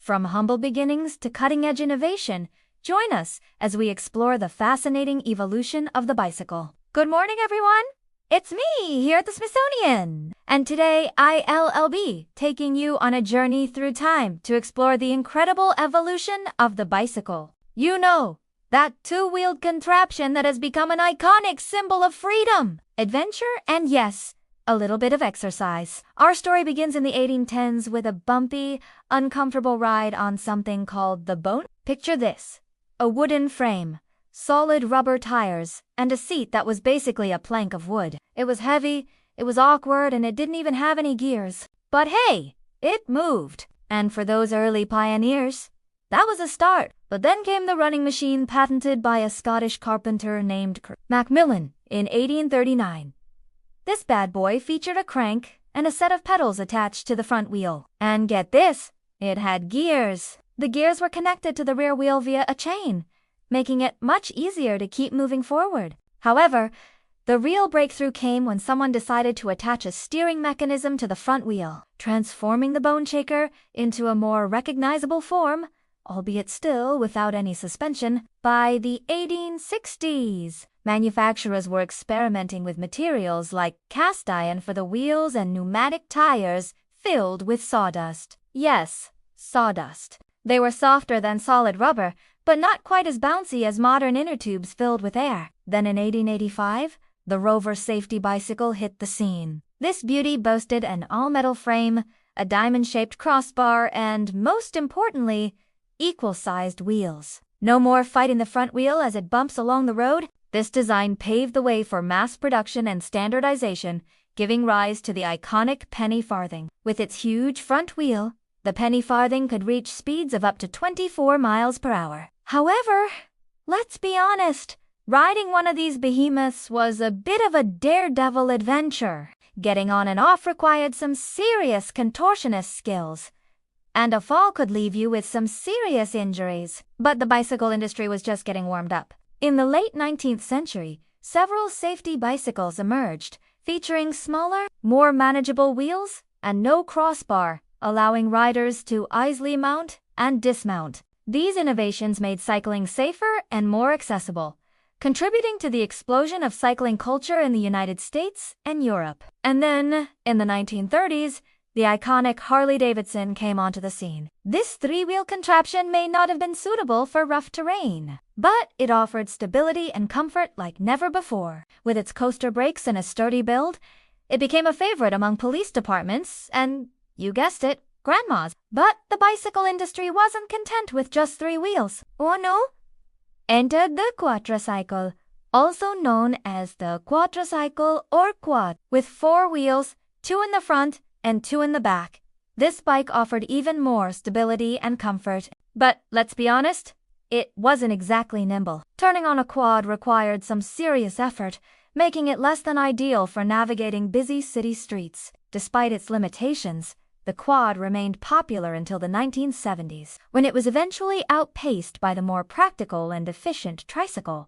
From humble beginnings to cutting-edge innovation, join us as we explore the fascinating evolution of the bicycle. Good morning, everyone! It's me here at the Smithsonian! And today I'll be taking you on a journey through time to explore the incredible evolution of the bicycle. You know, that two-wheeled contraption that has become an iconic symbol of freedom, adventure, and yes, a little bit of exercise. Our story begins in the 1810s with a bumpy, uncomfortable ride on something called the bone. Picture this: a wooden frame, solid rubber tires, and a seat that was basically a plank of wood. It was heavy, it was awkward, and it didn't even have any gears. But hey, it moved. And for those early pioneers, that was a start. But then came the running machine patented by a Scottish carpenter named Macmillan in 1839. This bad boy featured a crank and a set of pedals attached to the front wheel. And get this, it had gears. The gears were connected to the rear wheel via a chain, making it much easier to keep moving forward. However, the real breakthrough came when someone decided to attach a steering mechanism to the front wheel, transforming the Boneshaker into a more recognizable form, albeit still without any suspension. By the 1860s, manufacturers were experimenting with materials like cast iron for the wheels and pneumatic tires filled with sawdust. Yes, sawdust. They were softer than solid rubber, but not quite as bouncy as modern inner tubes filled with air. Then in 1885, the Rover safety bicycle hit the scene. This beauty boasted an all-metal frame, a diamond-shaped crossbar, and, most importantly, equal-sized wheels. No more fighting the front wheel as it bumps along the road. This design paved the way for mass production and standardization, giving rise to the iconic penny farthing. With its huge front wheel, the penny farthing could reach speeds of up to 24 miles per hour. However, let's be honest, riding one of these behemoths was a bit of a daredevil adventure. Getting on and off required some serious contortionist skills, and a fall could leave you with some serious injuries. But the bicycle industry was just getting warmed up. In the late 19th century, several safety bicycles emerged, featuring smaller, more manageable wheels and no crossbar, allowing riders to easily mount and dismount. These innovations made cycling safer and more accessible, contributing to the explosion of cycling culture in the United States and Europe. And then, in the 1930s, the iconic Harley-Davidson came onto the scene. This three-wheel contraption may not have been suitable for rough terrain, but it offered stability and comfort like never before. With its coaster brakes and a sturdy build, it became a favorite among police departments and, you guessed it, grandmas. But the bicycle industry wasn't content with just three wheels. Oh no? Entered the quadricycle, also known as the quadricycle or quad, with four wheels, two in the front and two in the back. This bike offered even more stability and comfort. But let's be honest, it wasn't exactly nimble. Turning on a quad required some serious effort, making it less than ideal for navigating busy city streets. Despite its limitations, the quad remained popular until the 1970s, when it was eventually outpaced by the more practical and efficient tricycle.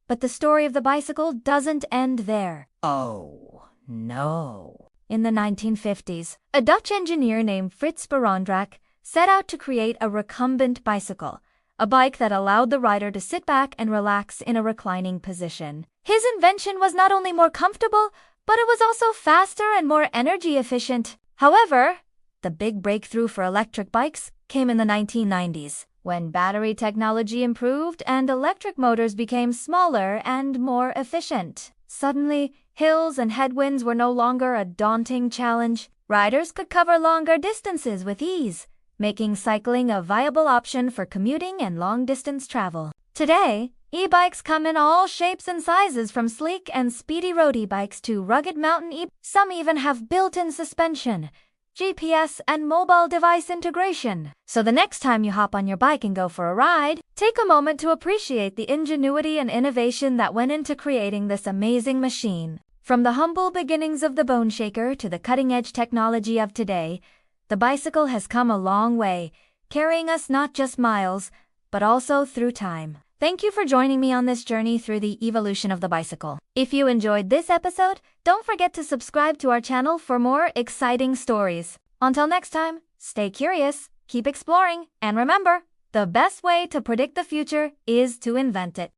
But the story of the bicycle doesn't end there. Oh, no. In the 1950s, a Dutch engineer named Frits Barendrecht set out to create a recumbent bicycle, a bike that allowed the rider to sit back and relax in a reclining position. His invention was not only more comfortable, but it was also faster and more energy efficient. However, the big breakthrough for electric bikes came in the 1990s, when battery technology improved and electric motors became smaller and more efficient. Suddenly, hills and headwinds were no longer a daunting challenge. Riders could cover longer distances with ease, making cycling a viable option for commuting and long-distance travel. Today, e-bikes come in all shapes and sizes, from sleek and speedy road e-bikes to rugged mountain e-bikes. Some even have built-in suspension, GPS, and mobile device integration. So the next time you hop on your bike and go for a ride, take a moment to appreciate the ingenuity and innovation that went into creating this amazing machine. From the humble beginnings of the Boneshaker to the cutting-edge technology of today, the bicycle has come a long way, carrying us not just miles, but also through time. Thank you for joining me on this journey through the evolution of the bicycle. If you enjoyed this episode, don't forget to subscribe to our channel for more exciting stories. Until next time, stay curious, keep exploring, and remember, the best way to predict the future is to invent it.